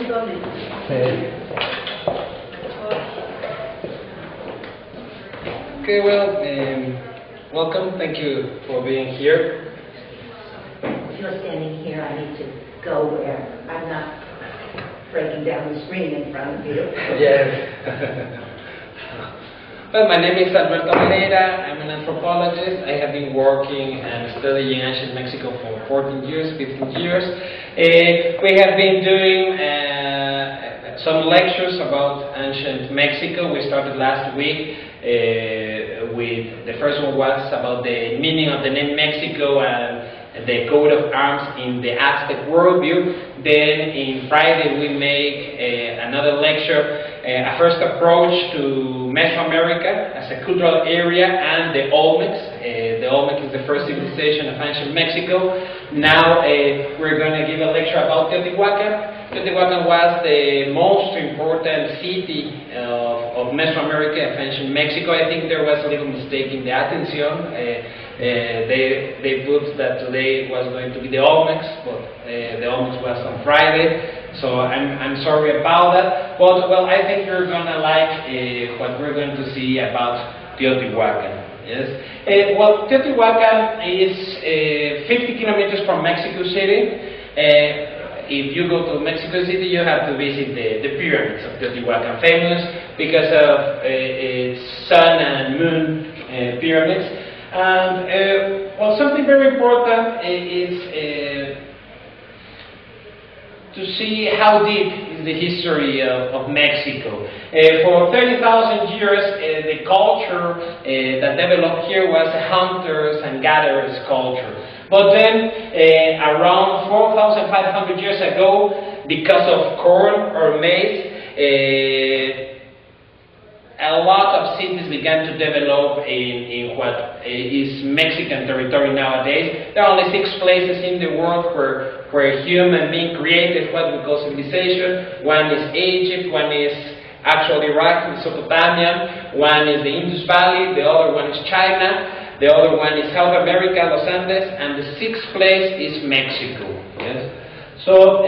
Okay, well, welcome. Thank you for being here. If you're standing here, I need to go where I'm not breaking down the screen in front of you. Yes. Well, my name is Alberto Aveleyra. I'm an anthropologist. I have been working and studying ancient Mexico for 14 years, 15 years. We have been doing some lectures about ancient Mexico. We started last week with the first one was about the meaning of the name Mexico and the coat of arms in the Aztec worldview. Then in Friday we make another lecture, a first approach to Mesoamerica as a cultural area and the Olmecs. The Olmec is the first civilization of ancient Mexico. Now we're going to give a lecture about Teotihuacan. Teotihuacan was the most important city of Mesoamerica, of ancient Mexico. I think there was a little mistake in the Atención. They put that today was going to be the Olmecs, but the Olmecs was on Friday. So I'm sorry about that. But well, I think you're gonna like what we're going to see about Teotihuacan. Yes. Well, Teotihuacan is 50 kilometers from Mexico City. If you go to Mexico City, you have to visit the pyramids of Teotihuacan, famous because of its sun and moon pyramids. And well, something very important is to see how deep is the history of Mexico. For 30,000 years, the culture that developed here was a hunters and gatherers culture. But then, around 4,500 years ago, because of corn or maize, a lot of cities began to develop in what is Mexican territory nowadays. There are only 6 places in the world where human being created what we call civilization. One is Egypt, one is actually Iraq, Mesopotamia, one is the Indus Valley, the other one is China. The other one is South America, Los Andes, and the 6th place is Mexico. Yes. So,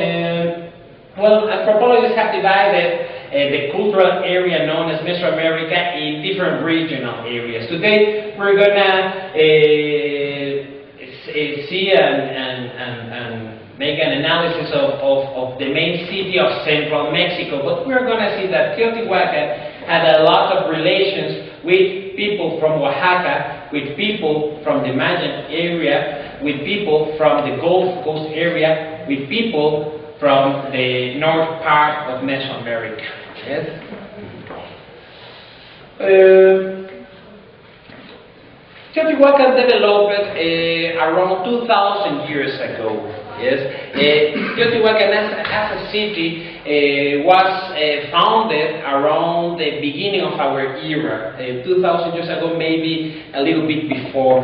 well, anthropologists have divided the cultural area known as Mesoamerica in different regional areas. Today, we're gonna see and make an analysis of the main city of central Mexico. But we're gonna see that Teotihuacan had a lot of relations with people from Oaxaca, with people from the Mayan area, with people from the Gulf Coast area, with people from the north part of Mesoamerica. Yes? Teotihuacan developed around 2,000 years ago. Yes, Teotihuacan as a city was founded around the beginning of our era, 2,000 years ago, maybe a little bit before.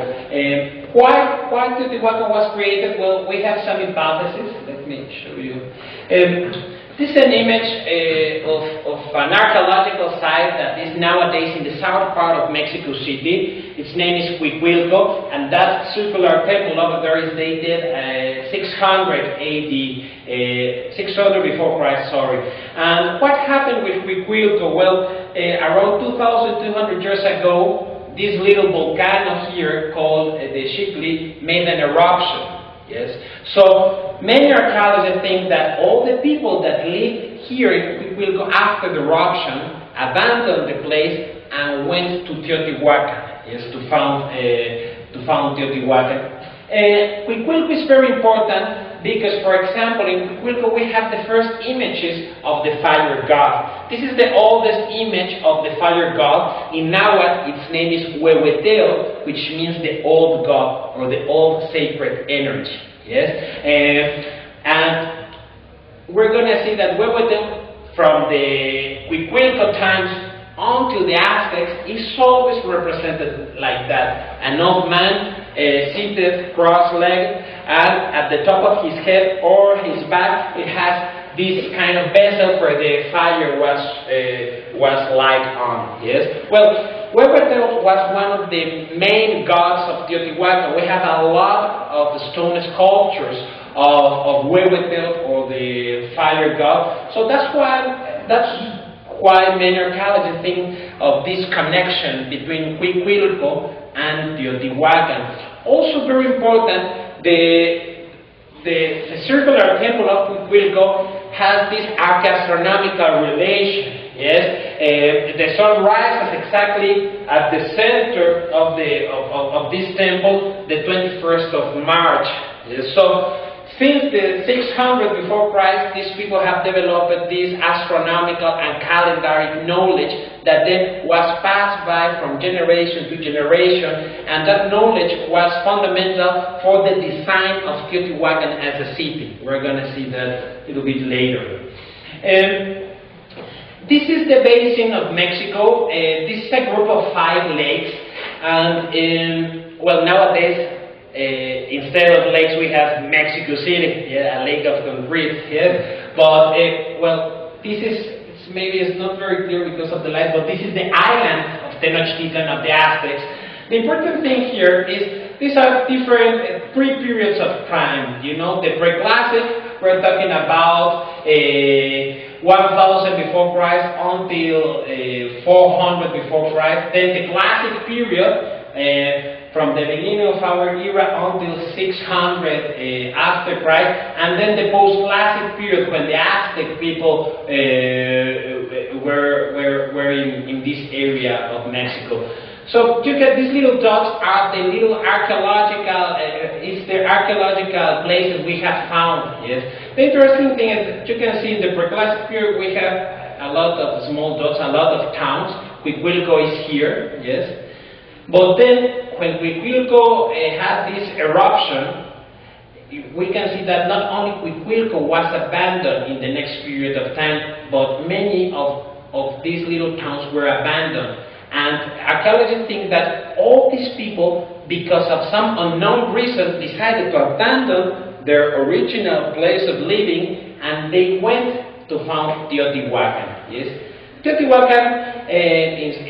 Why Teotihuacan was created? Well, we have some hypotheses. Let me show you. This is an image of an archaeological site that is nowadays in the south part of Mexico City. Its name is Huicuilco, and that circular temple over there is dated 600 AD, 600 before Christ, sorry. And what happened with Huicuilco? Well, around 2,200 years ago, this little volcano here called the Xicli made an eruption. Yes. So many archaeologists think that all the people that lived here in Huicuilco after the eruption abandoned the place and went to Teotihuacan, yes, to found Teotihuacan. Huicuilco is very important because, for example, in Huicuilco we have the first images of the fire god. This is the oldest image of the fire god. In Nahuatl, its name is Huehuetel, which means the old god or the old sacred energy. Yes, and we're going to see that Huehuetel from the Huicuilco times until the Aztecs is always represented like that. An old man seated cross-legged, and at the top of his head or his back it has this kind of vessel where the fire was light on. Yes. Well, Huehuetel was one of the main gods of Teotihuacan. We have a lot of stone sculptures of Huehuetel, or the fire god. So that's why many archaeologists think of this connection between Cuicuilco and Teotihuacan. Also very important, the circular temple of Cuicuilco has this arcastronomical relation. Yes, the sun rises exactly at the center of this temple, the 21st of March. Yes, so since the 600 before Christ, these people have developed this astronomical and calendaric knowledge that then was passed by from generation to generation, and that knowledge was fundamental for the design of Teotihuacan as a city. We're going to see that a little bit later. This is the basin of Mexico. This is a group of 5 lakes, and well, nowadays, instead of lakes, we have Mexico City, a lake of concrete. But well, this is maybe it's not very clear because of the light, but this is the island of Tenochtitlan of the Aztecs. The important thing here is these are different 3 periods of time. You know, the pre-classic, we're talking about 1000 before Christ until 400 before Christ. Then the classic period, from the beginning of our era until 600 after Christ, and then the post-classic period when the Aztec people were in this area of Mexico. So you get these little dots are the little archaeological, it's the archaeological places we have found. Yes. The interesting thing is, you can see in the pre-classic period we have a lot of small dots, a lot of towns. Cuicuilco is here, yes. But then when Cuicuilco had this eruption, we can see that not only Cuicuilco was abandoned in the next period of time, but many of these little towns were abandoned. And archaeologists think that all these people, because of some unknown reason, decided to abandon their original place of living, and they went to found Teotihuacan. Yes, Teotihuacan is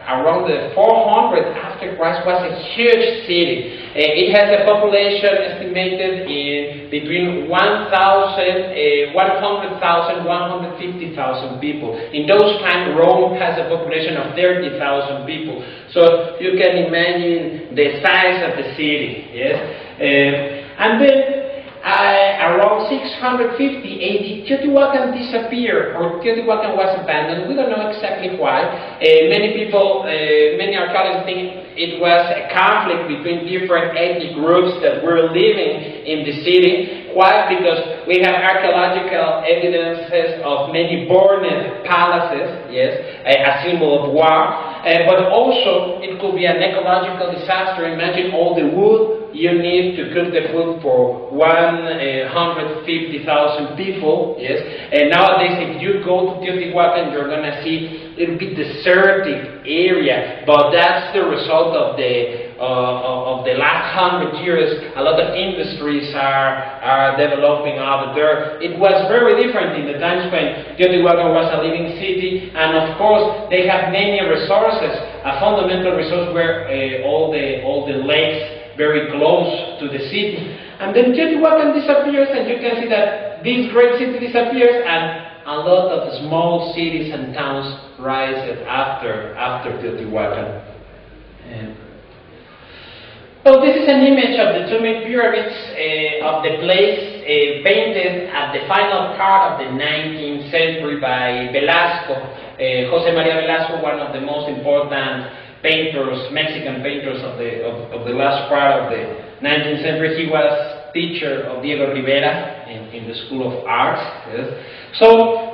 around the 400 after Christ was a huge city. It has a population estimated in between 100,000, 150,000 people. In those times, Rome has a population of 30,000 people. So you can imagine the size of the city. Yes, and then around 650 AD, Teotihuacan disappeared, or Teotihuacan was abandoned. We don't know exactly why. Many people, many archaeologists think it was a conflict between different ethnic groups that were living in the city. Why? Because we have archaeological evidences of many burned palaces, yes, a symbol of war, but also it could be an ecological disaster. Imagine all the wood you need to cook the food for 150,000 people, yes. And nowadays, if you go to Teotihuacan, you're going to see a little bit desertic area, but that's the result of the last 100 years. A lot of industries are developing out there. It was very different in the times when Teotihuacan was a living city, and of course, they have many resources. A fundamental resource were all the lakes very close to the city. And then Teotihuacan disappears, and you can see that this great city disappears, and a lot of small cities and towns rise after Teotihuacan. So this is an image of the two main pyramids of the place, painted at the final part of the 19th century by Velasco. Jose Maria Velasco, one of the most important painters, Mexican painters of the last part of the 19th century. He was teacher of Diego Rivera in the School of Arts. Yes. So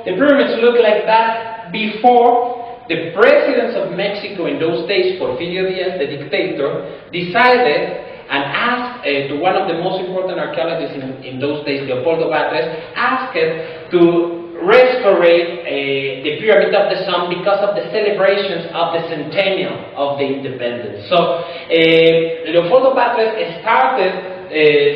the pyramids look like that before the presidents of Mexico in those days, Porfirio Diaz, the dictator, decided and asked to one of the most important archaeologists in those days, Leopoldo Batres, asked to restore the Pyramid of the Sun because of the celebrations of the centennial of the independence. So Leopoldo Batres started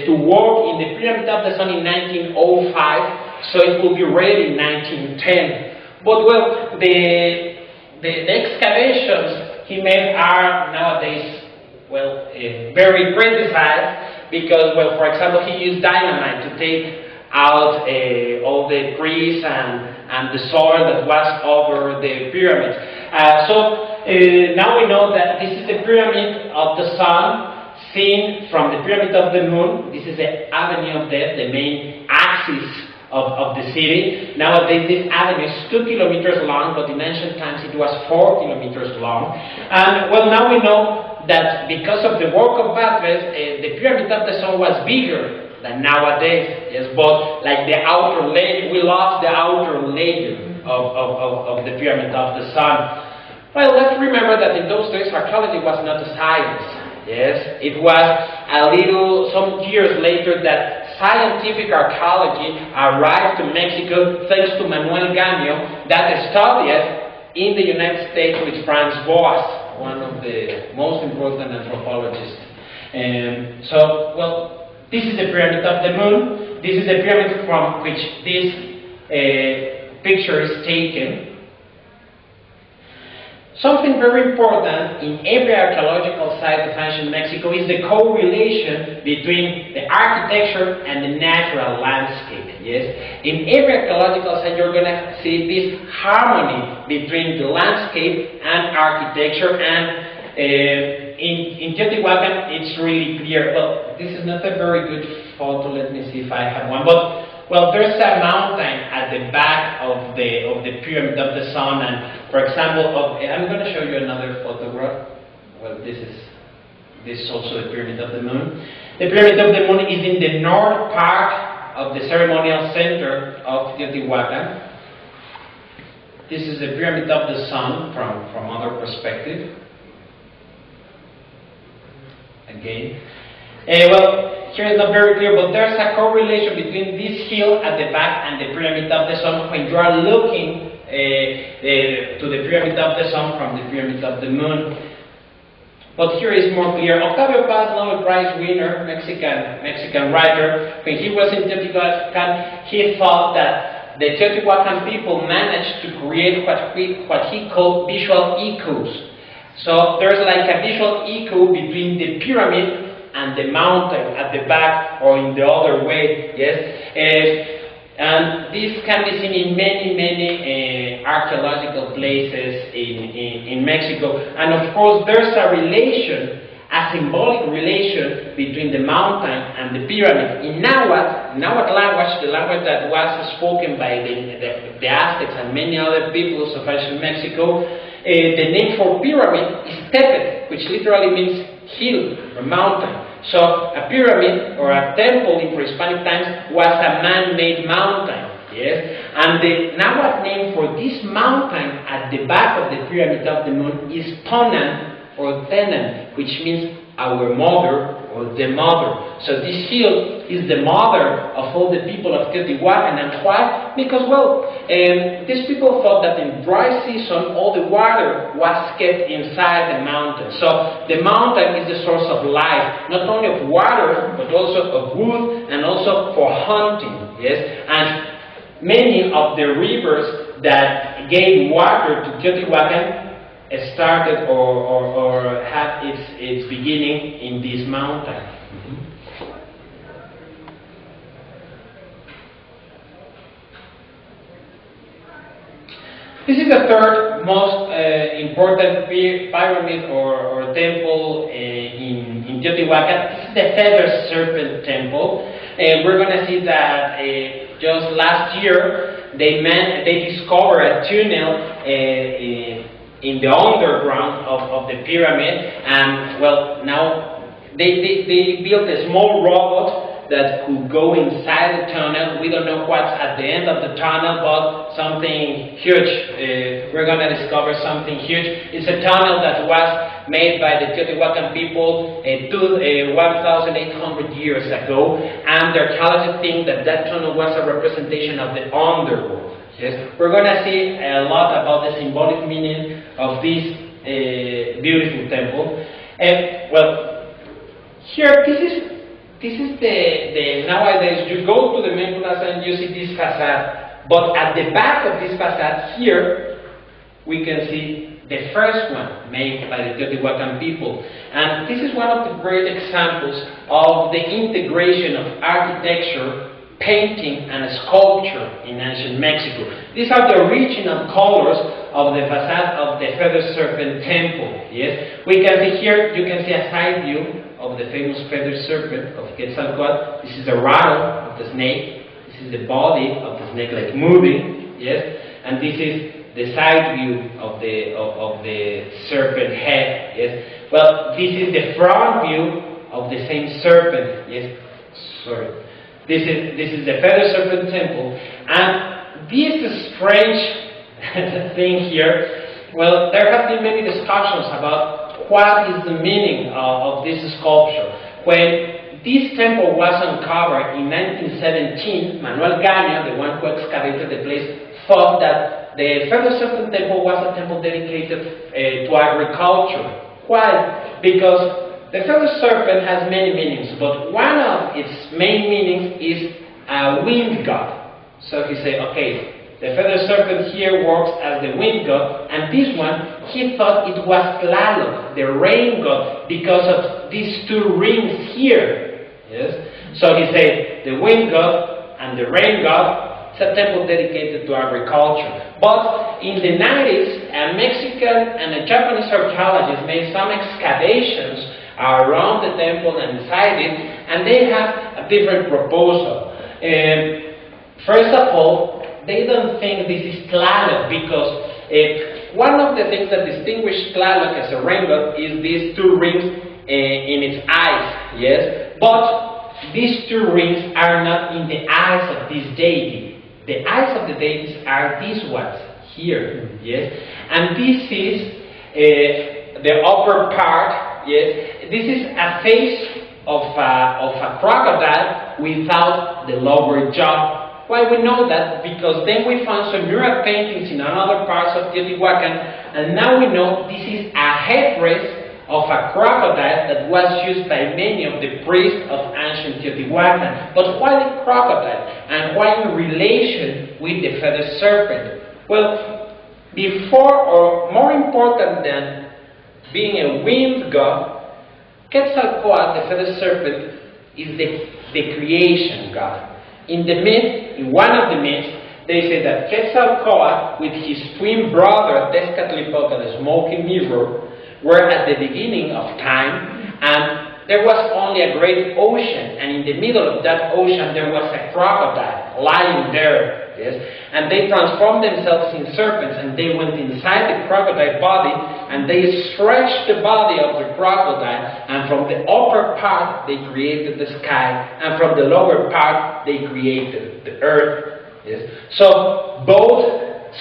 to work in the Pyramid of the Sun in 1905, so it will be ready in 1910. But well, the excavations he made are nowadays, well, very criticized because, well, for example, he used dynamite to take out all the trees and the soil that was over the pyramids. Now we know that this is the pyramid of the sun seen from the pyramid of the moon. This is the Avenue of Death, the main axis of the city. Nowadays this avenue is 2 kilometers long, but in ancient times it was 4 kilometers long. And well, now we know that because of the work of Batres, the pyramid of the sun was bigger than nowadays. Yes, but like the outer layer, we lost the outer layer of the pyramid of the sun. Well, let's remember that in those days archaeology was not a science. Yes, it was some years later that scientific archaeology arrived to Mexico thanks to Manuel Gamio, that studied in the United States with Franz Boas, one of the most important anthropologists. Well, this is the pyramid of the moon. This is the pyramid from which this picture is taken. Something very important in every archaeological site of ancient Mexico is the correlation between the architecture and the natural landscape. Yes, in every archaeological site you're going to see this harmony between the landscape and architecture. And in Teotihuacan, it's really clear. Well, this is not a very good photo. Let me see if I have one, but. Well, there's a mountain at the back of the pyramid of the sun, and for example, I'm going to show you another photograph. Well, this is also the pyramid of the moon. The pyramid of the moon is in the north part of the ceremonial center of Teotihuacan. This is the pyramid of the sun from other perspective. Again, well. Here it's not very clear, but there's a correlation between this hill at the back and the pyramid of the sun when you are looking to the pyramid of the sun from the pyramid of the moon. But here is more clear. Octavio Paz, Nobel Prize winner, Mexican writer, when he was in Teotihuacan, he thought that the Teotihuacan people managed to create what he called visual echoes. So there's like a visual echo between the pyramid and the mountain at the back, or in the other way, yes? And this can be seen in many archaeological places in Mexico. And of course, there's a relation, a symbolic relation between the mountain and the pyramid. In Nahuatl language, the language that was spoken by the Aztecs and many other peoples of ancient Mexico, the name for pyramid is Tepet, which literally means hill or mountain. So a pyramid or a temple in pre-Hispanic times was a man-made mountain. Yes, and the Nahuatl name for this mountain at the back of the pyramid of the moon is Tonan or Tenan, which means our mother or the mother. So this hill is the mother of all the people of Teotihuacan. And why? Because, well, these people thought that in dry season all the water was kept inside the mountain. So the mountain is the source of life, not only of water, but also of wood and also for hunting. Yes, and many of the rivers that gave water to Teotihuacan started or had its beginning in this mountain. This is the third most important pyramid or temple in Teotihuacan. This is the Feather Serpent Temple. We're going to see that just last year they discovered a tunnel in the underground of the pyramid, and well, now they built a small robot that could go inside the tunnel. We don't know what's at the end of the tunnel, but something huge. We're going to discover something huge. It's a tunnel that was made by the Teotihuacan people 1,800 years ago, and the archaeologists think that that tunnel was a representation of the underworld. Yes, we're going to see a lot about the symbolic meaning of this beautiful temple. And well, here this is the nowadays you go to the main plaza and you see this facade, but at the back of this facade here we can see the first one made by the Teotihuacan people. And this is one of the great examples of the integration of architecture, painting, and sculpture in ancient Mexico. These are the original colors of the facade of the Feather Serpent Temple. Yes, we can see here, you can see a side view of the famous Feather Serpent of Quetzalcoatl. This is the rattle of the snake. This is the body of the snake, like moving. Yes, and this is the side view of the serpent head. Yes, well, this is the front view of the same serpent. Yes, sorry. This is the Feather Serpent Temple, and this strange thing here. Well, there have been many discussions about what is the meaning of this sculpture. When this temple was uncovered in 1917, Manuel Gana, the one who excavated the place, thought that the Feather Serpent Temple was a temple dedicated to agriculture. Why? Because the feather serpent has many meanings, but one of its main meanings is a wind god. So he said, okay, the feather serpent here works as the wind god, and this one, he thought it was Tlaloc, the rain god, because of these two rings here. Yes? So he said, the wind god and the rain god, it's a temple dedicated to agriculture. But in the 90s, a Mexican and a Japanese archaeologist made some excavations around the temple and inside it, and they have a different proposal. First of all, they don't think this is Tlaloc, because one of the things that distinguishes Tlaloc as a rain god is these two rings in its eyes. Yes, but these two rings are not in the eyes of this deity. The eyes of the deities are these ones here. Yes, and this is the upper part. Yes, this is a face of a crocodile without the lower jaw. Why we know that? Because then we found some mural paintings in other parts of Teotihuacan, and now we know this is a headdress of a crocodile that was used by many of the priests of ancient Teotihuacan. But why the crocodile? And why in relation with the feather serpent? Well, before or more important than being a wind god, Quetzalcoatl, the feather serpent, is the creation god. In the myth, in one of the myths, they say that Quetzalcoatl, with his twin brother Tezcatlipoca, the smoking mirror, were at the beginning of time, and there was only a great ocean, and in the middle of that ocean there was a crocodile lying there. Yes? And they transformed themselves in serpents, and they went inside the crocodile body, and they stretched the body of the crocodile, and from the upper part they created the sky, and from the lower part they created the earth. Yes? So both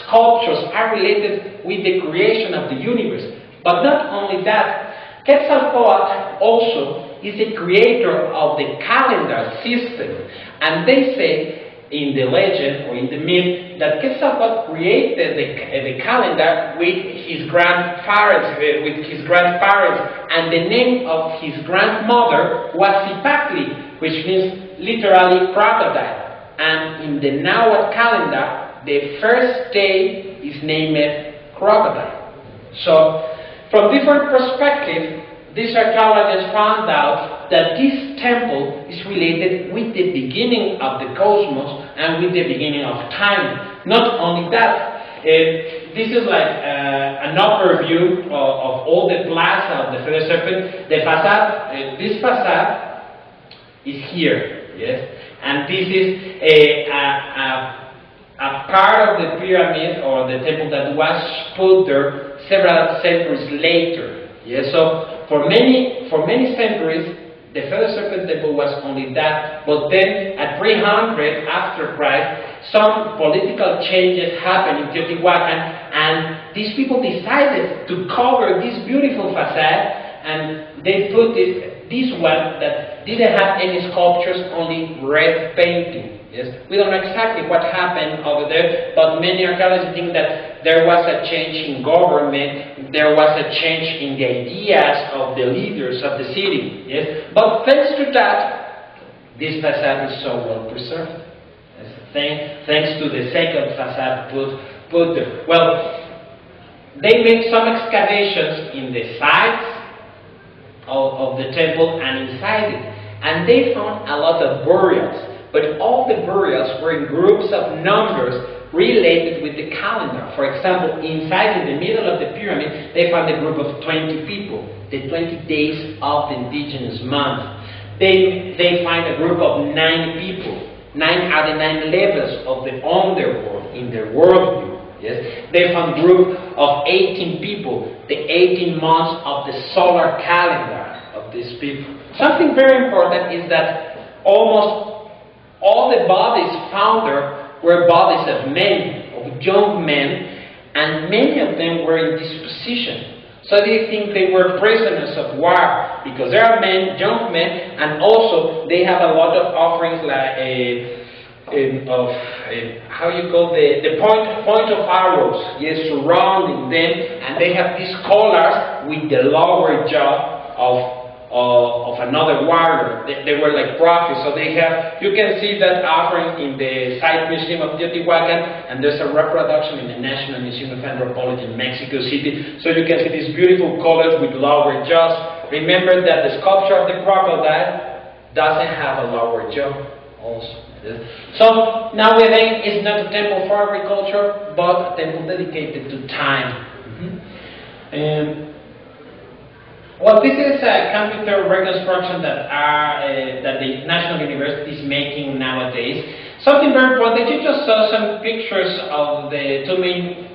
sculptures are related with the creation of the universe. But not only that, Quetzalcoatl also is the creator of the calendar system, and they say in the legend or in the myth that Quetzalcoatl created the calendar with his grandparents, and the name of his grandmother was Zipacli, which means literally crocodile. And in the Nahuatl calendar, the first day is named crocodile. So, from different perspectives, these archaeologists found out that this temple is related with the beginning of the cosmos and with the beginning of time. Not only that, this is like an overview of all the plaza of the feather serpent. The facade, this facade is here, yes, and this is a part of the pyramid or the temple that was put there several centuries later. Yes, so for many centuries, the feather serpent temple was only that. But then, at 300 after Christ, some political changes happened in Teotihuacan, and these people decided to cover this beautiful facade, and they put this one that didn't have any sculptures, only red painting. Yes, we don't know exactly what happened over there, but many archaeologists think that there was a change in government, there was a change in the ideas of the leaders of the city. Yes, but thanks to that, this facade is so well preserved. Yes. Thanks to the second facade put there. Well, they made some excavations in the sides of the temple and inside it. And they found a lot of burials. But all the burials were in groups of numbers related with the calendar. For example, inside in the middle of the pyramid, they found a group of 20 people, the 20 days of the indigenous month. They find a group of 9 people. 9 are the 9 levels of the underworld in their worldview. Yes? They found a group of 18 people, the 18 months of the solar calendar of these people. Something very important is that almost all the bodies found there were bodies of men, of young men, and many of them were in this position. So they think they were prisoners of war, because they are men, young men, and also they have a lot of offerings like how you call the point of arrows, yes, surrounding them, and they have these collars with the lower jaw of another warrior. They were like prophets, so they have, you can see that offering in the Site Museum of Teotihuacan, and there's a reproduction in the National Museum of Anthropology in Mexico City, so you can see these beautiful colors with lower jaws. Remember that the sculpture of the crocodile doesn't have a lower jaw also. So nowadays it's not a temple for agriculture, but a temple dedicated to time. Well, this is a computer reconstruction that the National University is making nowadays. Something very important, you just saw some pictures of the 2 main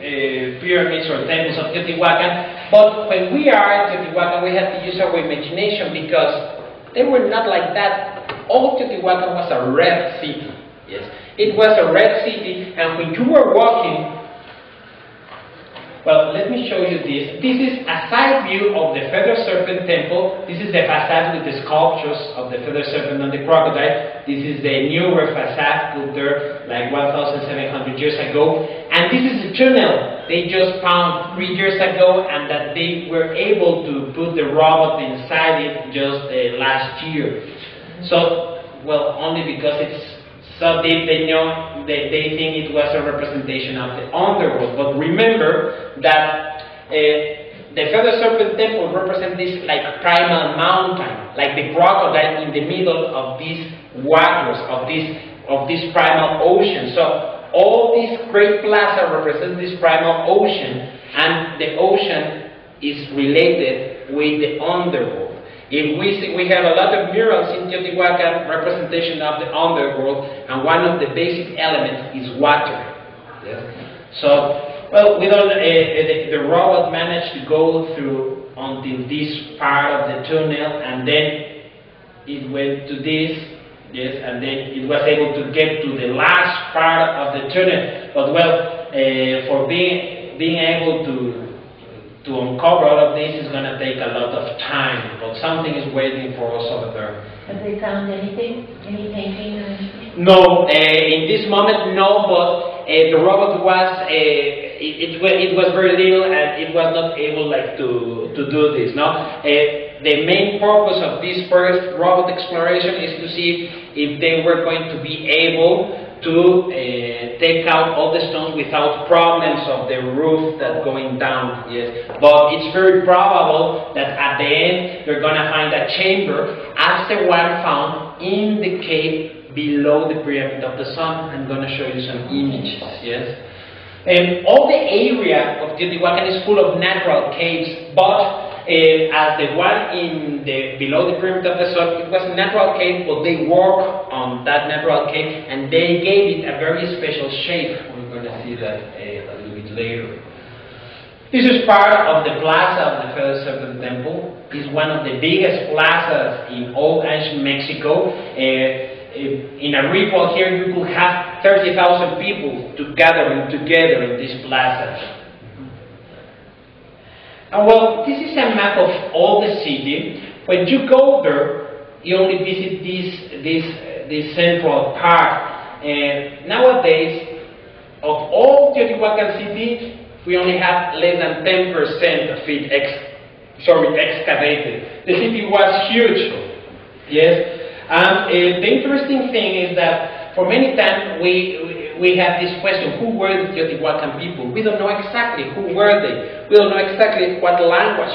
pyramids or temples of Teotihuacan, but when we are at Teotihuacan, we have to use our imagination, because they were not like that. All Teotihuacan was a red city. Yes, it was a red city, and when you were walking, well, let me show you this. This is a side view of the Feather Serpent Temple. This is the facade with the sculptures of the Feather Serpent and the crocodile. This is the newer facade put there like 1,700 years ago. And this is a tunnel they just found 3 years ago, and that they were able to put the robot inside it just last year. So, well, only because it's so deep, they think it was a representation of the underworld. But remember that the Feather Serpent Temple represents this like primal mountain, like the crocodile in the middle of these waters, of this primal ocean. So all this great plaza represents this primal ocean, and the ocean is related with the underworld. If we see, we have a lot of murals in Teotihuacan, representation of the underworld, and one of the basic elements is water. Yes. So, well, we don't. The robot managed to go through until this part of the tunnel, and then it went to this. Yes, and then it was able to get to the last part of the tunnel. But well, for being able to uncover all of this is going to take a lot of time, but something is waiting for us over there. Have they found anything? Any painting or anything? No, in this moment, no, but the robot was, it was very little, and it was not able like to do this, no? The main purpose of this first robot exploration is to see if they were going to be able to take out all the stones without problems of the roof that going down. Yes, but it's very probable that at the end they're gonna find a chamber as the one found in the cave below the Pyramid of the Sun. I'm gonna show you some images. Yes, and all the area of Teotihuacan is full of natural caves, but as the one in below the Pyramid of the Sun, it was a natural cave, but they worked on that natural cave and they gave it a very special shape. We're going to see that a little bit later. This is part of the plaza of the Feather Serpent Temple. It's one of the biggest plazas in all ancient Mexico. In a ritual here, you could have 30,000 people gathering together in this plaza. And well, this is a map of all the city. When you go there, you only visit this central part. And nowadays, of all Teotihuacan city, we only have less than 10% of it excavated. The city was huge. Yes. And the interesting thing is that for many times we have this question, who were the Teotihuacan people? We don't know exactly who were they. We don't know exactly what language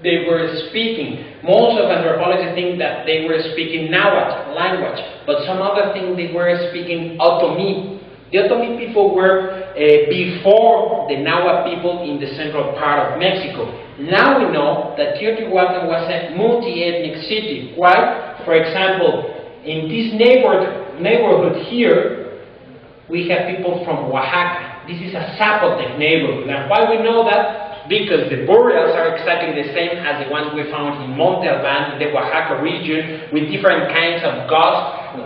they were speaking. Most of anthropologists think that they were speaking Nahuatl language, but some other think they were speaking Otomi. The Otomi people were before the Nahuatl people in the central part of Mexico. Now we know that Teotihuacan was a multi-ethnic city. Why? For example, in this neighborhood here, we have people from Oaxaca. This is a Zapotec neighborhood. And why we know that? Because the burials are exactly the same as the ones we found in Monte Albán, in the Oaxaca region, with different kinds of gods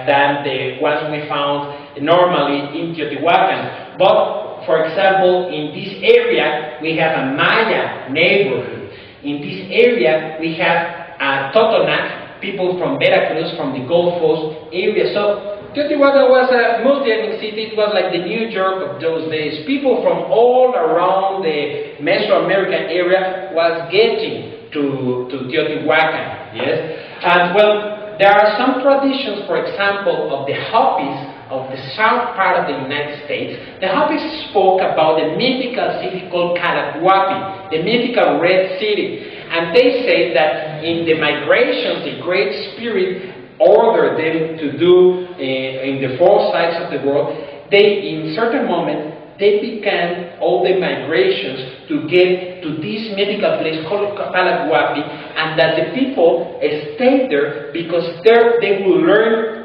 than the ones we found normally in Teotihuacan. But, for example, in this area, we have a Maya neighborhood. In this area, we have Totonac, people from Veracruz, from the Gulf Coast area. So, Teotihuacan was a multi-ethnic city. It was like the New York of those days. People from all around the Mesoamerican area was getting to Teotihuacan, yes? And well, there are some traditions, for example, of the Hopis of the south part of the United States. The Hopis spoke about the mythical city called Calaguapi, the mythical Red City. And they say that in the migrations, the Great Spirit ordered them to do in the four sides of the world. They, in certain moment, they began all the migrations to get to this mythical place called Calaguapi, and that the people stayed there because there they will learn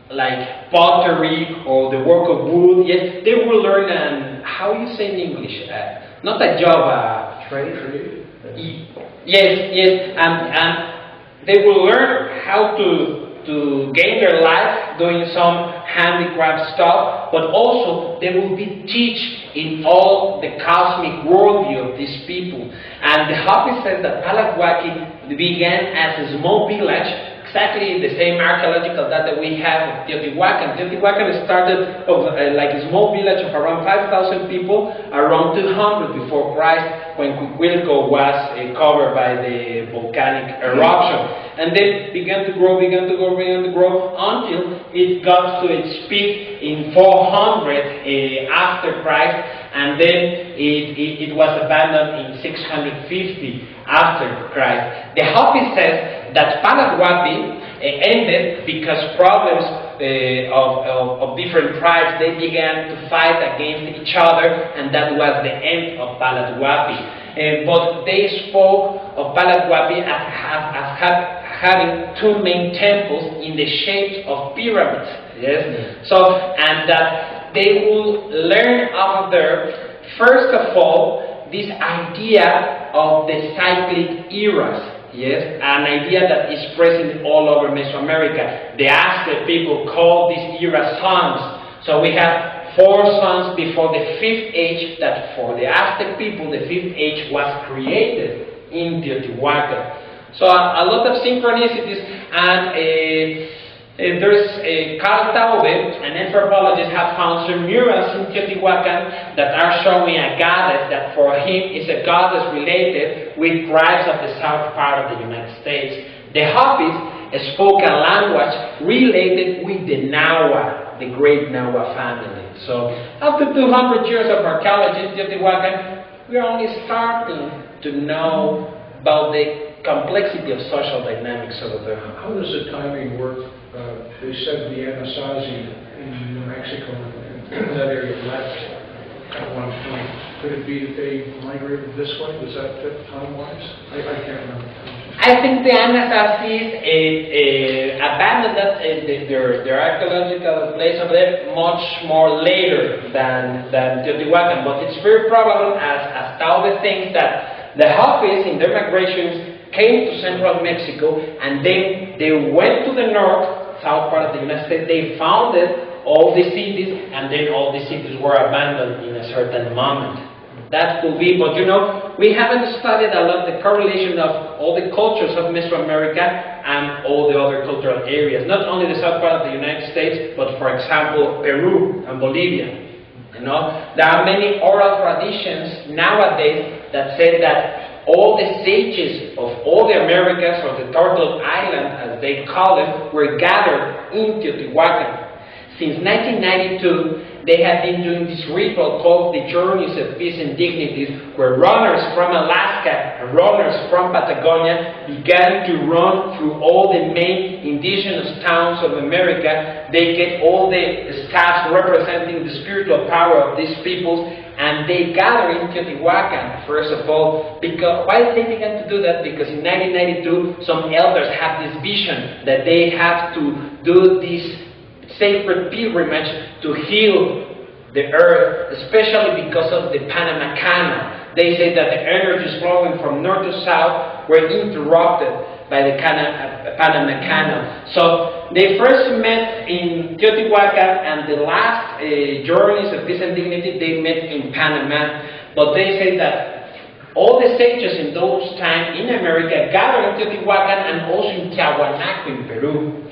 like pottery or the work of wood. Yes, they will learn how you say in English, not a job, trade. Yes, and they will learn how to gain their life doing some handicraft stuff, but also they will be taught in all the cosmic worldview of these people. And the Hopi says that Calaguapi began as a small village, exactly the same archaeological data we have of Teotihuacan. Teotihuacan started like a small village of around 5,000 people, around 200 before Christ, when Cuicuilco was covered by the volcanic eruption. And then began to grow until it got to its peak in 400 after Christ, and then it was abandoned in 650 after Christ. The Hopi says that Calaguapi ended because problems of different tribes, they began to fight against each other, and that was the end of Calaguapi. But they spoke of Calaguapi as having two main temples in the shapes of pyramids. Yes. So, and that they will learn out there, first of all, this idea of the cyclic eras. Yes, an idea that is present all over Mesoamerica. The Aztec people call this era suns. So we have 4 suns before the 5th age, that for the Aztec people, the 5th age was created in Teotihuacan. So a lot of synchronicities, and there's Carl Taube, an anthropologist, has found some murals in Teotihuacan that are showing a goddess that for him is a goddess related with tribes of the south part of the United States. The Hopis spoke a language related with the Nahua, the great Nahua family. So after 200 years of archaeology in Teotihuacan, we're only starting to know about the complexity of social dynamics over there. How does the timing work? They said the Anasazi in New Mexico, in that area, left at one point. Could it be that they migrated this way? Does that fit time-wise? I can't remember. I think the Anasazis abandoned their archaeological place over there much more later than Teotihuacan, but it's very probable, as Taube thinks, that the Hopis in their migrations came to central Mexico, and then they went to the north, south part of the United States. They founded all the cities, and then all the cities were abandoned in a certain moment. That could be, but you know, we haven't studied a lot the correlation of all the cultures of Mesoamerica and all the other cultural areas. Not only the south part of the United States, but for example, Peru and Bolivia. You know, there are many oral traditions nowadays that say that all the sages of all the Americas, or the Turtle Island as they call it, were gathered in Teotihuacan. Since 1992, they have been doing this ritual called the Journeys of Peace and Dignity, where runners from Alaska and runners from Patagonia began to run through all the main indigenous towns of America. They get all the staffs representing the spiritual power of these peoples, and they gather in Teotihuacan, first of all. Because why they began to do that? Because in 1992, some elders had this vision that they have to do this sacred pilgrimage to heal the earth, especially because of the Panama Canal. They say that the energies flowing from north to south were interrupted by the Panama Canal. So they first met in Teotihuacan, and the last Journeys of Peace and Dignity, they met in Panama. But they say that all the sages in those times in America gathered in Teotihuacan and also in Tiahuanaco in Peru.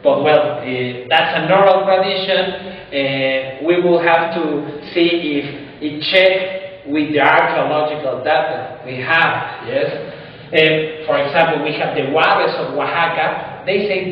But well, that's an oral tradition. We will have to see if it checks with the archaeological data we have, yes? For example, we have the Huaves of Oaxaca. They say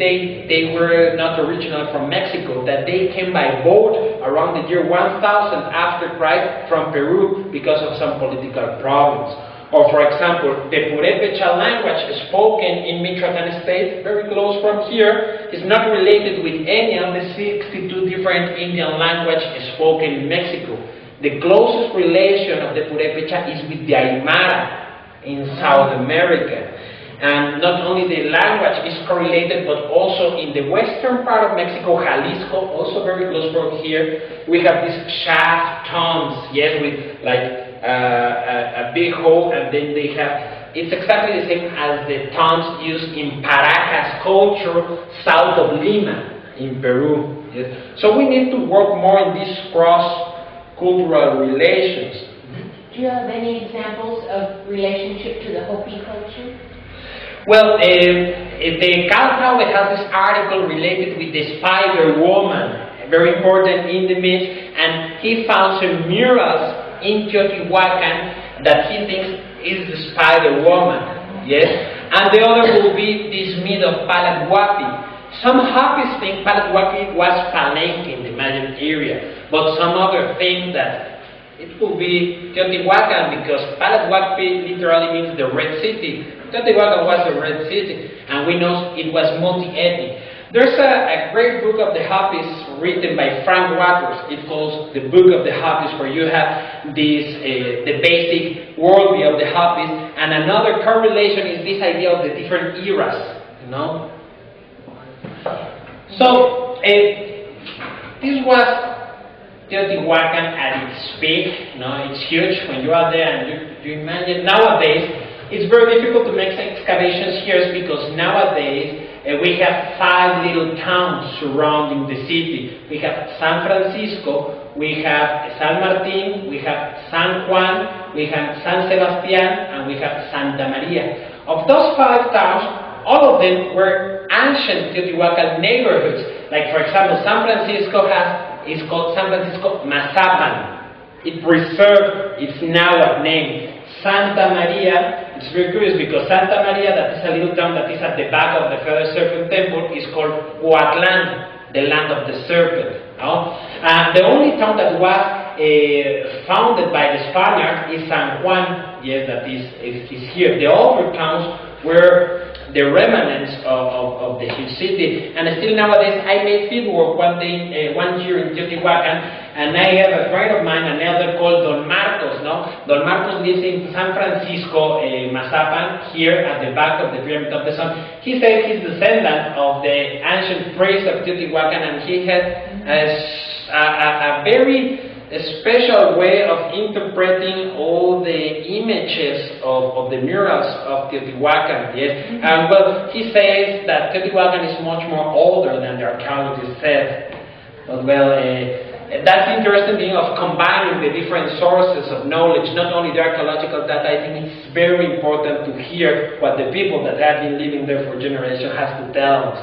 they were not original from Mexico, that they came by boat around the year 1000 after Christ from Peru because of some political problems. Or for example, the Purépecha language spoken in Michoacán state, very close from here, is not related with any of the 62 different Indian languages spoken in Mexico. The closest relation of the Purépecha is with the Aymara in South America. And not only the language is correlated, but also in the western part of Mexico, Jalisco, also very close from here, we have these shaft tombs, yes, with like a big hole, and then they have, it's exactly the same as the tombs used in Paracas culture south of Lima in Peru. Yes. So we need to work more in these cross-cultural relations. Do you have any examples of relationship to the Hopi culture? Well, the Calcaue has this article related with the spider woman, very important in the myth, and he found some murals in Teotihuacan that he thinks is the spider woman, yes? And the other will be this myth of Palathuapi. Some Hopis think Palathuapi was Palenque in the Mayan area, but some other think that it could be Teotihuacan, because Palathuapi literally means the Red City. Teotihuacan was the Red City, and we know it was multi-ethnic. There's a great book of the Hopis written by Frank Waters. It's called The Book of the Hopis, where you have this, the basic worldview of the Hopis, and another correlation is this idea of the different eras, you know. So, this was Teotihuacan at its peak. You know, it's huge when you are there, and you imagine nowadays, it's very difficult to make excavations here because nowadays we have 5 little towns surrounding the city. We have San Francisco, we have San Martin, we have San Juan, we have San Sebastián, and we have Santa Maria. Of those 5 towns, all of them were ancient Teotihuacan neighborhoods. Like for example, San Francisco is called San Francisco Mazapan. It preserved its Nahuatl name. Santa Maria, it's very curious because Santa Maria, that is a little town that is at the back of the Feather Serpent Temple, is called Huatlan, the land of the serpent. No? The only town that was founded by the Spaniards is San Juan, yes, that is here. The other towns were the remnants of the huge city, and still nowadays I made fieldwork one year in Teotihuacan, and I have a friend of mine, an elder called Don Marcos. No, Don Marcos lives in San Francisco, Mazapan, here at the back of the Pyramid of the Sun. He said he's descendant of the ancient priests of Teotihuacan, and he had a very special way of interpreting all the images of the murals of Teotihuacan. Yes, and well, he says that Teotihuacan is much more older than the archaeologists said. But well, that's interesting thing of combining the different sources of knowledge, not only the archaeological data. I think it's very important to hear what the people that have been living there for generations has to tell us.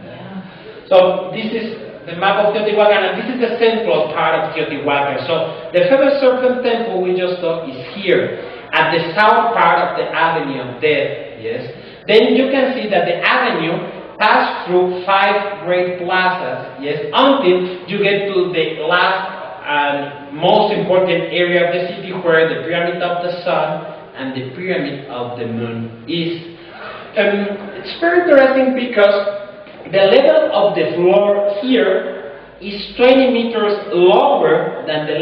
Yeah. So this is the map of Teotihuacan, and this is the central part of Teotihuacan. So the Feather Serpent Temple we just saw is here. at the south part of the Avenue of Death, yes, then you can see that the avenue passed through 5 great plazas, yes, until you get to the last and most important area of the city, where the Pyramid of the Sun and the Pyramid of the Moon is. It's very interesting because the level of the floor here is 20 meters lower than the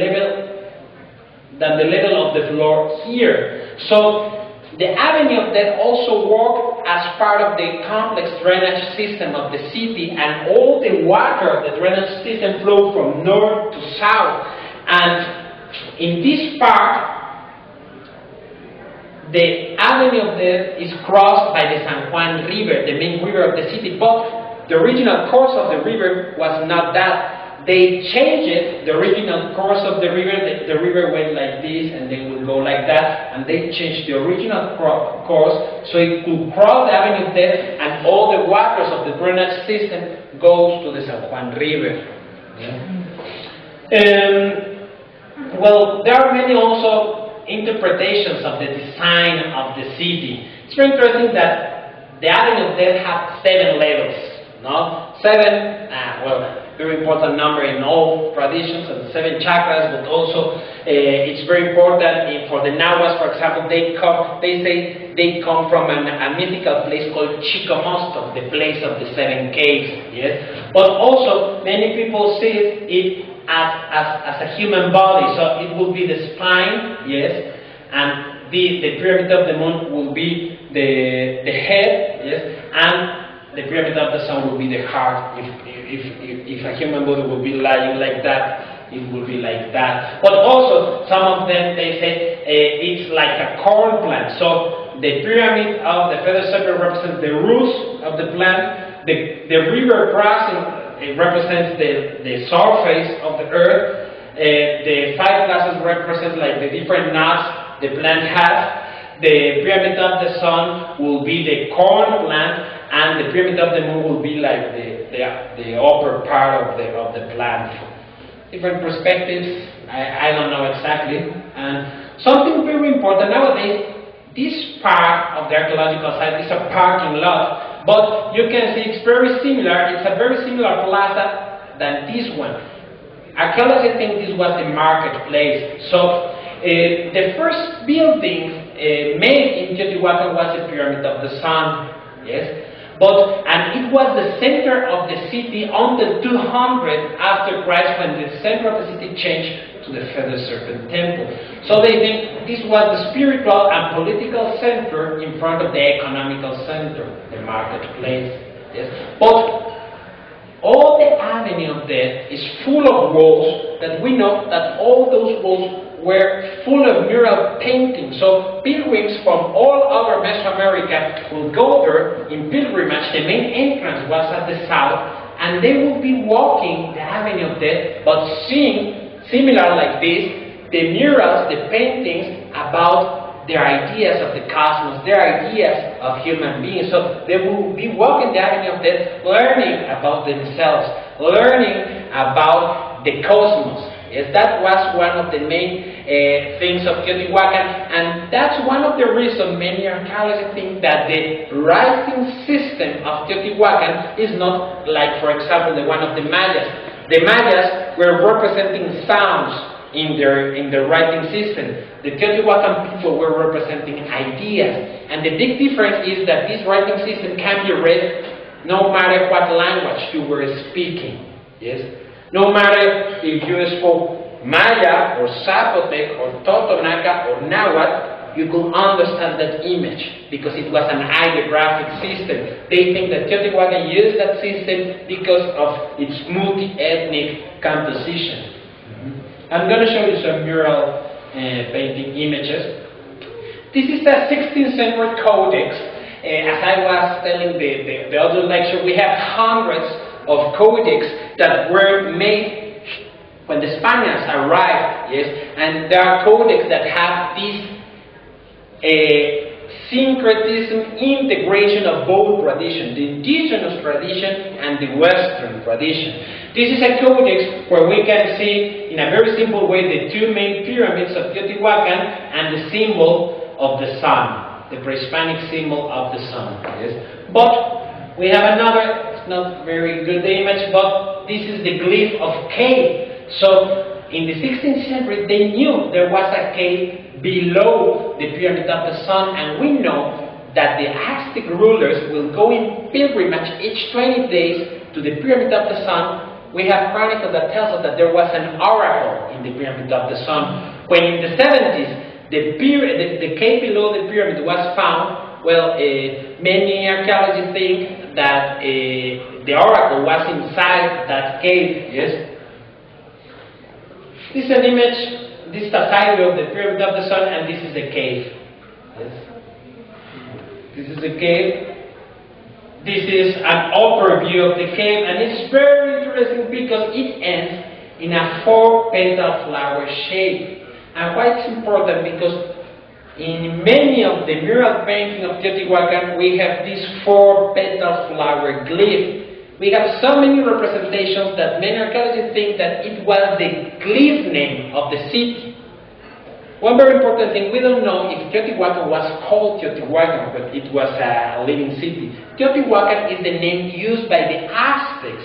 level of the floor here. So the Avenue of Death also worked as part of the complex drainage system of the city, and all the water of the drainage system flowed from north to south. And in this part, the Avenue of Death is crossed by the San Juan River, the main river of the city, but the original course of the river was not that. They changed it, the original course of the river. The river went like this and then would go like that, and they changed the original course so it could cross the Avenue of Death, and all the waters of the drainage system goes to the San Juan River. Well, there are many also interpretations of the design of the city. It's very interesting that the Avenue of Death had 7 levels, no? 7, very important number in all traditions, and 7 chakras, but also it's very important for the Nahuas, for example. They say they come from a mythical place called Chicomosto, the place of the 7 caves, yes? But also, many people see it as a human body, so it will be the spine, yes, and the Pyramid of the Moon will be the head, yes, and the Pyramid of the Sun will be the heart. If a human body will be lying like that, it will be like that. But also, some of them, they say it's like a corn plant. So the Pyramid of the feather serpent represents the roots of the plant. The river crossing, it represents the surface of the earth. The 5 classes represent like the different nuts the plant has. The Pyramid of the Sun will be the corn plant, and the Pyramid of the Moon will be like the upper part of the plant. Different perspectives, I don't know exactly. And something very important nowadays, this part of the archaeological site is a parking lot, but you can see it's very similar. It's a very similar plaza than this one. Archaeologists think this was the marketplace. So the first building made in Teotihuacan was the Pyramid of the Sun, yes? And it was the center of the city until 200 after Christ, when the center of the city changed to the Feather Serpent Temple. So they think this was the spiritual and political center in front of the economical center, the marketplace. Yes? But all the Avenue of Death is full of walls that we know that all those walls were full of mural paintings. So pilgrims from all over Mesoamerica will go there in pilgrimage. The main entrance was at the south, and they will be walking the Avenue of Death, but seeing, similar like this, the murals, the paintings about their ideas of the cosmos, their ideas of human beings. So they will be walking the Avenue of Death, learning about themselves, learning about the cosmos. Yes, that was one of the main things of Teotihuacan, and that's one of the reasons many archaeologists think that the writing system of Teotihuacan is not like, for example, the one of the Mayas. The Mayas were representing sounds in their writing system. The Teotihuacan people were representing ideas, and the big difference is that this writing system can be read no matter what language you were speaking. Yes. No matter if you spoke Maya or Zapotec or Totonaca or Nahuatl, you could understand that image because it was an ideographic system. They think that Teotihuacan used that system because of its multi-ethnic composition. I'm going to show you some mural painting images. This is the 16th century codex. As I was telling the other lecture, we have hundreds of codex that were made when the Spaniards arrived, yes, and there are codex that have this syncretism, integration of both traditions, the indigenous tradition and the Western tradition. This is a codex where we can see in a very simple way the 2 main pyramids of Teotihuacan and the symbol of the sun, the pre-Hispanic symbol of the sun. Yes? But we have another, it's not very good image, but this is the glyph of cave. So in the 16th century, they knew there was a cave below the Pyramid of the Sun, and we know that the Aztec rulers will go in pilgrimage each 20 days to the Pyramid of the Sun. We have chronicles that tells us that there was an oracle in the Pyramid of the Sun. When in the 70s, the cave below the pyramid was found, well, many archaeologists think that the oracle was inside that cave, yes? This is an image, this is a side view of the Pyramid of the Sun, and this is a cave. Yes? This is a cave. This is an upper view of the cave, and it's very interesting because it ends in a 4-petal flower shape. And why it's important? Because in many of the mural paintings of Teotihuacan, we have this 4-petal flower glyph. We have so many representations that many archaeologists think that it was the glyph name of the city. One very important thing, we don't know if Teotihuacan was called Teotihuacan, but it was a living city. Teotihuacan is the name used by the Aztecs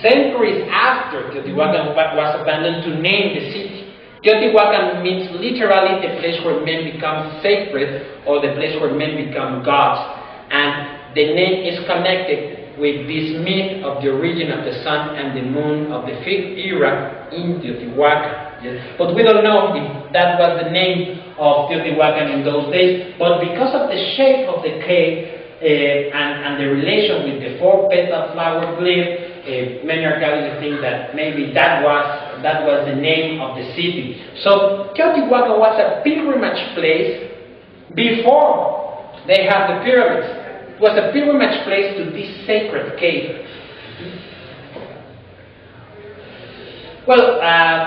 centuries after Teotihuacan was abandoned to name the city. Teotihuacan means literally the place where men become sacred, or the place where men become gods. And the name is connected with this myth of the origin of the sun and the moon of the 5th era in Teotihuacan. Yes. But we don't know if that was the name of Teotihuacan in those days. But because of the shape of the cave and the relation with the 4-petal flower glyph, many archaeologists think that maybe that was the name of the city. So Teotihuacan was a pilgrimage place before they had the pyramids. It was a pilgrimage place to this sacred cave. Well,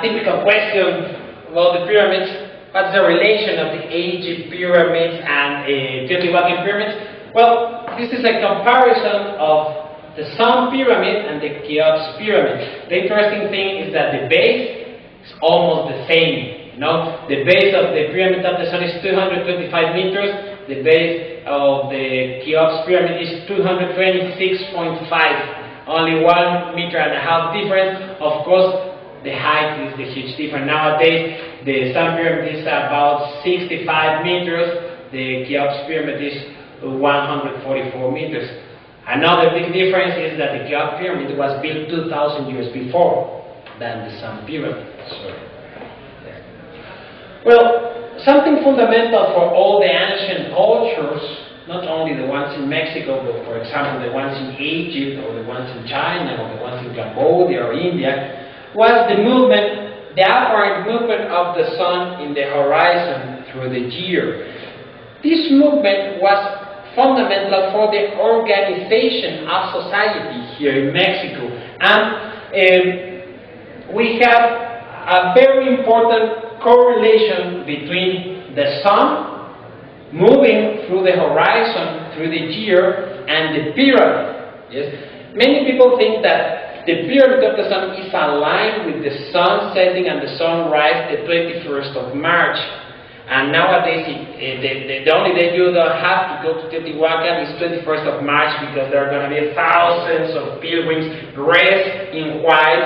typical question about the pyramids. What's the relation of the Egypt pyramids and Teotihuacan pyramids? Well, this is a comparison of the Sun pyramid and the Cheops pyramid. The interesting thing is that the base is almost the same. You know, the base of the Pyramid of the Sun is 225 meters. The base of the Cheops pyramid is 226.5. Only 1.5 meters difference. Of course, the height is the huge difference. Nowadays, the Sun pyramid is about 65 meters. The Cheops pyramid is 144 meters. Another big difference is that the Cheops pyramid was built 2,000 years before than the Sun pyramid. Well, something fundamental for all the ancient cultures, not only the ones in Mexico, but for example the ones in Egypt, or the ones in China, or the ones in Cambodia or India, was the movement, the apparent movement of the sun in the horizon through the year. This movement was fundamental for the organization of society here in Mexico. And we have a very important correlation between the sun moving through the horizon through the year and the pyramid. Yes? Many people think that the pyramid of the sun is aligned with the sun setting and the sunrise the 21st of March. And nowadays, the only day you don't have to go to Teotihuacan is 21st of March, because there are going to be thousands of pilgrims dressed in white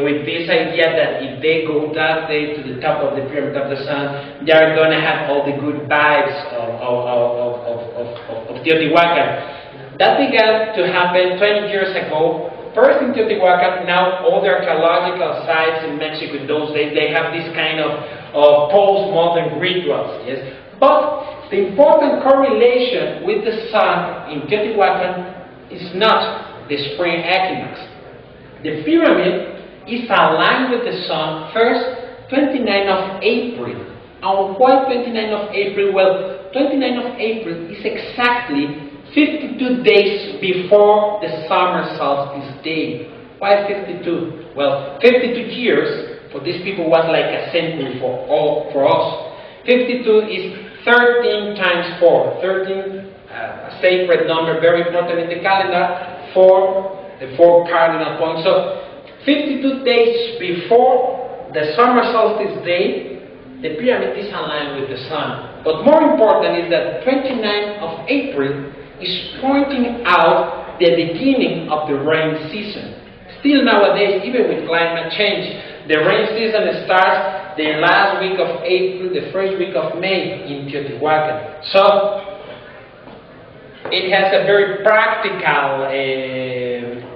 with this idea that if they go that day to the top of the pyramid of the sun, they are going to have all the good vibes of Teotihuacan. That began to happen 20 years ago. First in Teotihuacan, now all the archaeological sites in Mexico in those days, they have this kind of postmodern rituals, yes? But the important correlation with the sun in Teotihuacan is not the spring equinox. The pyramid is aligned with the sun first 29th of April. And why 29th of April? Well, 29th of April is exactly 52 days before the summer solstice day. Why 52? Well, 52 years for these people was like a century for us. 52 is 13 times 4. 13, a sacred number, very important in the calendar, for the 4 cardinal points. So 52 days before the summer solstice day, the pyramid is aligned with the sun. But more important is that 29th of April is pointing out the beginning of the rain season. Still nowadays, even with climate change, the rain season starts the last week of April, the first week of May in Teotihuacan. So it has a very practical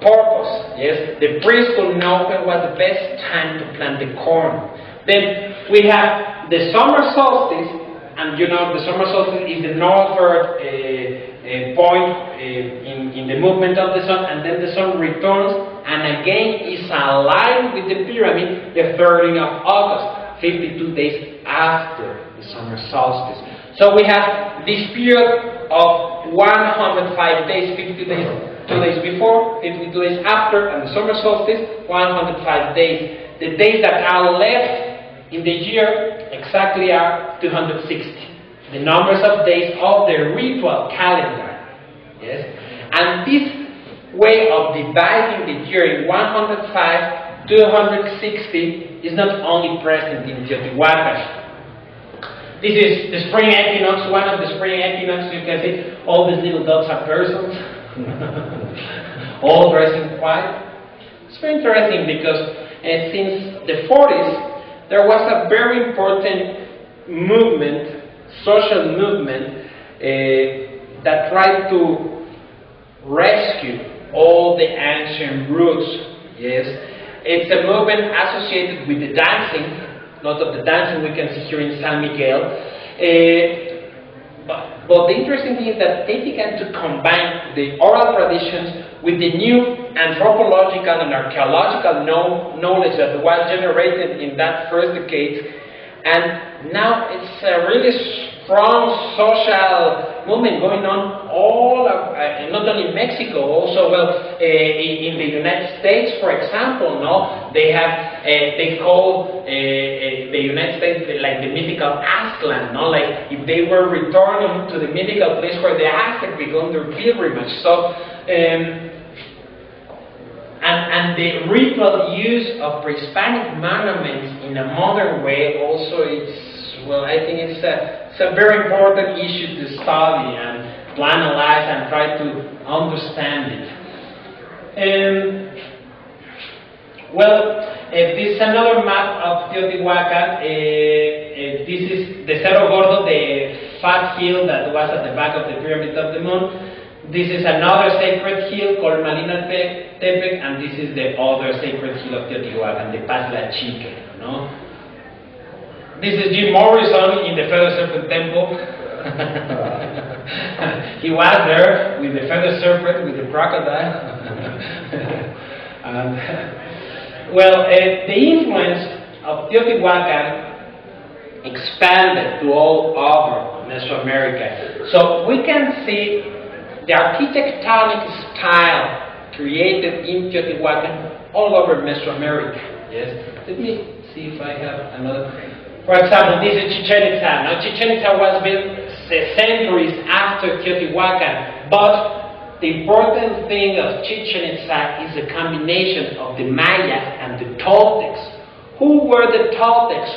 purpose. Yes, the priest could know when was the best time to plant the corn. Then we have the summer solstice, and you know the summer solstice is the northward point in the movement of the sun, and then the sun returns and again is aligned with the pyramid the 13th of August, 52 days after the summer solstice. So we have this period of 105 days, 52 days, 2 days before, 52 days after, and the summer solstice, 105 days. The days that are left in the year exactly are 260. The numbers of days of the ritual calendar. Yes? And this way of dividing the year in 105, 260 is not only present in Teotihuacan. This is the spring equinox, one of the spring equinox. You can see all these little dots are persons, all dressed in white. It's very interesting because since the 40s, there was a very important movement, social movement, that tried to rescue all the ancient roots. Yes, it's a movement associated with the dancing. A lot of the dancing we can see here in San Miguel. But the interesting thing is that they began to combine the oral traditions with the new anthropological and archaeological knowledge that was generated in that first decade. And now it's a really strong social movement going on all not only in Mexico, also in the United States, for example. No, they have they call the United States like the mythical Aztlan. No, like if they were returning to the mythical place where the Aztec began their pilgrimage. So. And the ritual use of pre-Hispanic monuments in a modern way also I think it's a very important issue to study and to analyze and try to understand it. This is another map of Teotihuacan. This is the Cerro Gordo, the fat hill that was at the back of the Pyramid of the Moon. This is another sacred hill called Malina Tepec, and this is the other sacred hill of Teotihuacan, the Paz La Chique. No? This is Jim Morrison in the Feather Serpent Temple. He was there with the feather serpent, with the crocodile. The influence of Teotihuacan expanded to all over Mesoamerica. So we can see the architectonic style created in Teotihuacan all over Mesoamerica. Yes. Let me see if I have another. For example, this is Chichen Itza. Now, Chichen Itza was built centuries after Teotihuacan, but the important thing of Chichen Itza is the combination of the Maya and the Toltecs. Who were the Toltecs?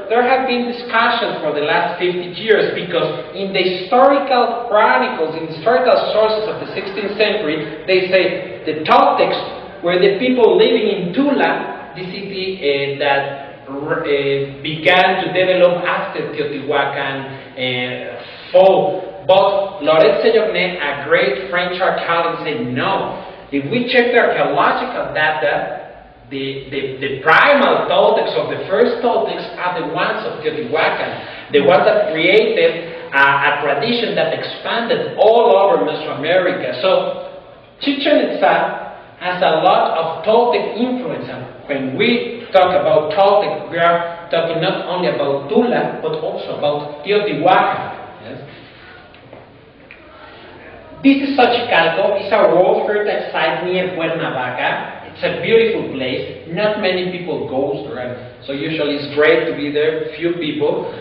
There have been discussions for the last 50 years because in the historical chronicles, in historical sources of the 16th century, they say the Toltecs were the people living in Tula, the city that began to develop after Teotihuacan fall. But Laurent Sejourné, a great French archaeologist, said no. If we check the archaeological data, the primal Toltecs or the first Toltecs are the ones of Teotihuacan, the ones that created a tradition that expanded all over Mesoamerica. So Chichen Itza has a lot of Toltec influence. And when we talk about Toltec, we are talking not only about Tula, but also about Teotihuacan. Yes? This is Xochicalco. It's a world heritage site near Cuernavaca. It's a beautiful place. Not many people go there, and so usually it's great to be there. Few people.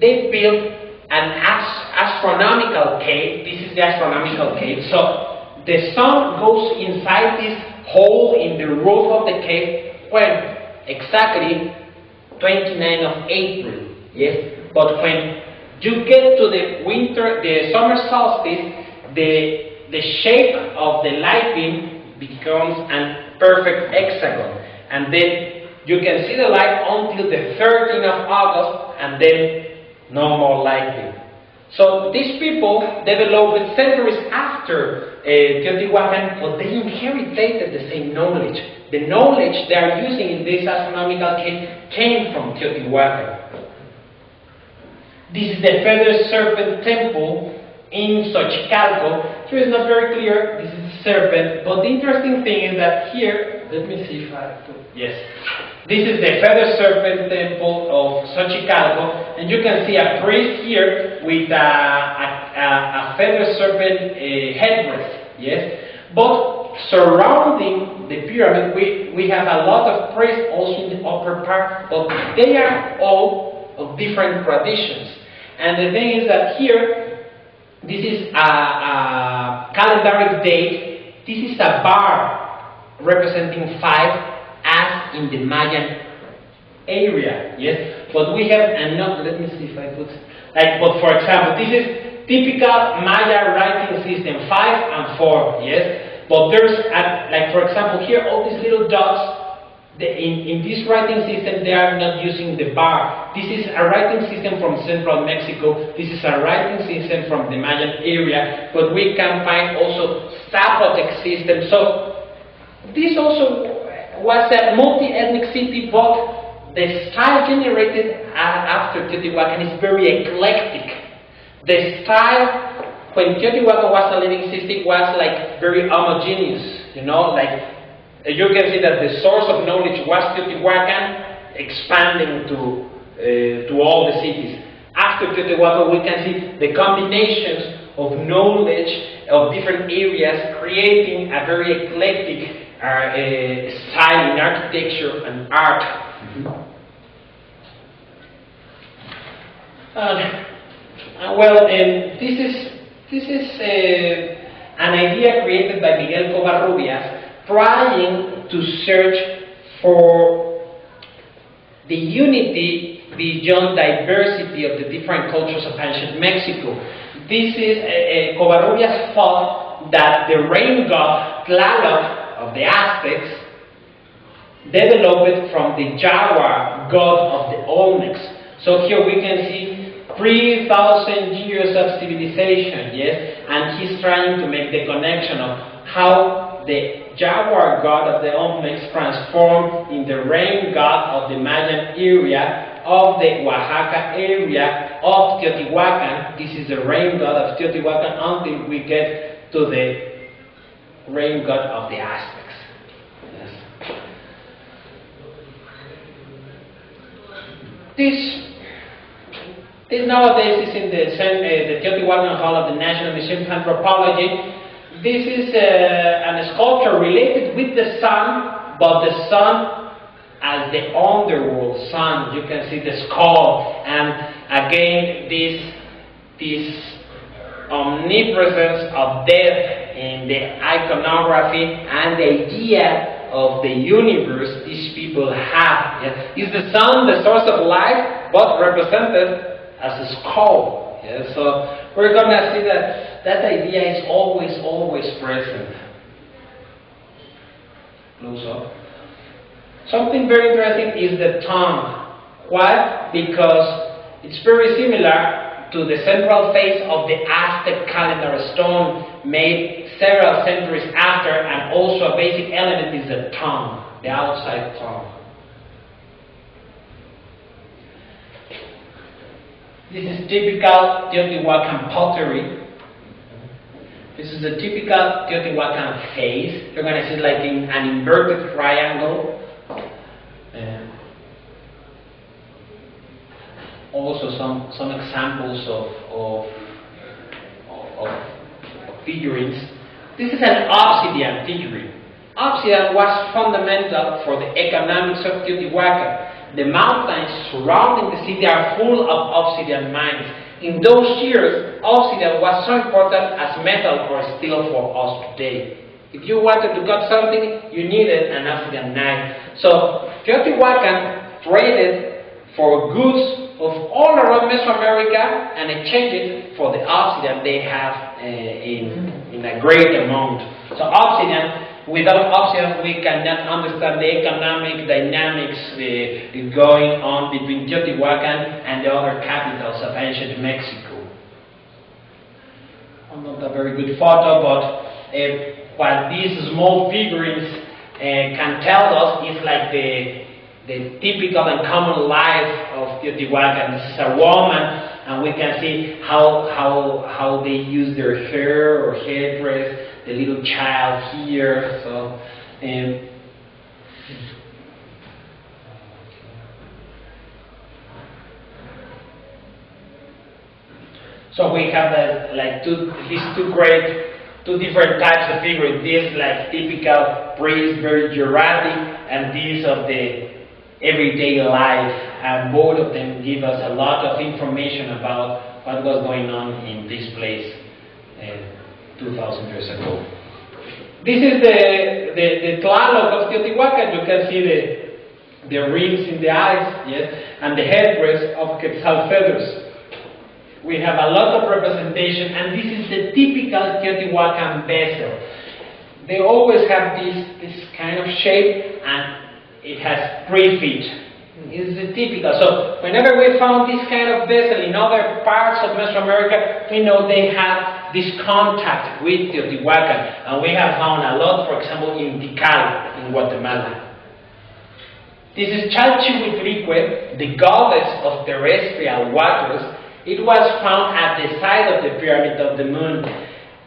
They built an astronomical cave. This is the astronomical cave. So the sun goes inside this hole in the roof of the cave when exactly 29th of April, yes? But when you get to the winter, the summer solstice, the shape of the light beam becomes a perfect hexagon. And then you can see the light until the 13th of August, and then no more light beam. So these people developed centuries after Teotihuacan, but they inherited the same knowledge. The knowledge they are using in this astronomical case came from Teotihuacan. This is the Feather Serpent Temple in Xochicalco. Here is not very clear, this is a serpent, but the interesting thing is that here, let me see if I put, yes. This is the Feather Serpent Temple of Xochicalco, and you can see a priest here with a feather serpent headdress, yes? But surrounding the pyramid, we have a lot of priests also in the upper part, but they are all of different traditions. And the thing is that here, this is a calendaric date. This is a bar representing 5 as in the Mayan area, yes? But we have another, let me see if I put, but for example, this is typical Maya writing system, 5 and 4, yes? But there's, for example, here, all these little dots, in this writing system, they are not using the bar. This is a writing system from central Mexico. This is a writing system from the Mayan area. But we can find also Zapotec system. So this also was a multi-ethnic city, but the style generated after Teotihuacan is very eclectic. The style, when Teotihuacan was a living city, was like very homogeneous, you know, like you can see that the source of knowledge was Teotihuacan, expanding to all the cities. After Teotihuacan, we can see the combinations of knowledge of different areas, creating a very eclectic style in architecture and art. This is an idea created by Miguel Covarrubias, trying to search for the unity beyond diversity of the different cultures of ancient Mexico. This is Covarrubias thought that the rain god Tlaloc of the Aztecs developed from the jaguar god of the Olmecs. So here we can see 3,000 years of civilization, yes, and he's trying to make the connection of how the jaguar god of the Olmecs transformed in the rain god of the Mayan area, of the Oaxaca area, of Teotihuacan. This is the rain god of Teotihuacan until we get to the rain god of the Aztecs. Yes. This nowadays is in the Teotihuacan Hall of the National Museum of Anthropology. This is a sculpture related with the sun, but the sun as the underworld sun. You can see the skull, and again this omnipresence of death in the iconography and the idea of the universe these people have. Yes. Is the sun the source of life, but represented as a skull? Yes. So we're gonna see that idea is always present. Close up. Something very interesting is the tongue. Why? Because it's very similar to the central face of the Aztec calendar stone made several centuries after, and also a basic element is the tongue, the outside tongue. This is typical Teotihuacan pottery. This is a typical Teotihuacan face. You're going to see it like in an inverted triangle. Also some examples of figurines. This is an obsidian figurine. Obsidian was fundamental for the economics of Teotihuacan. The mountains surrounding the city are full of obsidian mines. In those years, obsidian was so important as metal or steel for us today. If you wanted to cut something, you needed an obsidian knife. So Teotihuacan traded for goods of all around Mesoamerica and exchange it for the obsidian they have in a great amount. So obsidian, without obsidian we cannot understand the economic dynamics going on between Teotihuacan and the other capitals of ancient Mexico. Not a very good photo, but what these small figurines can tell us is like the typical and common life of Teotihuacan. This is a woman, and we can see how they use their hair or headdress, the little child here. So we have these two different types of figures. This like typical priest, very dramatic, and these of the everyday life. And both of them give us a lot of information about what was going on in this place 2,000 years ago. This is the Tlaloc of Teotihuacan. You can see the rings in the eyes, yes, and the headdress of quetzal feathers. We have a lot of representation, and this is the typical Teotihuacan vessel. They always have this kind of shape, and it has 3 feet. It's the typical. So whenever we found this kind of vessel in other parts of Mesoamerica, we know they have this contact with Teotihuacan, and we have found a lot, for example, in Tikal, in Guatemala. This is Chalchihuitlique, the goddess of terrestrial waters. It was found at the side of the pyramid of the moon.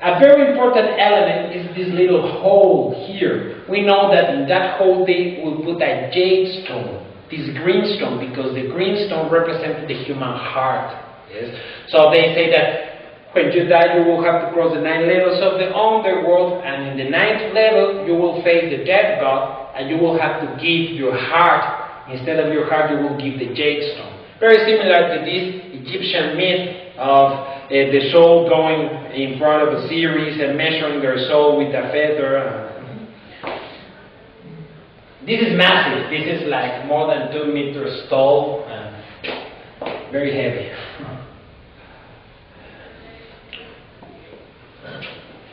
A very important element is this little hole here. We know that in that hole they will put a jade stone, this green stone, because the green stone represents the human heart. Yes? So they say that when you die you will have to cross the 9 levels of the underworld, and in the 9th level you will face the dead god, and you will have to give your heart. Instead of your heart you will give the jade stone. Very similar to this Egyptian myth of the soul going in front of a series and measuring their soul with a feather. This is massive. This is like more than 2 meters tall and very heavy.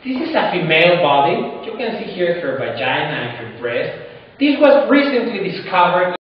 This is a female body. You can see here her vagina and her breast. This was recently discovered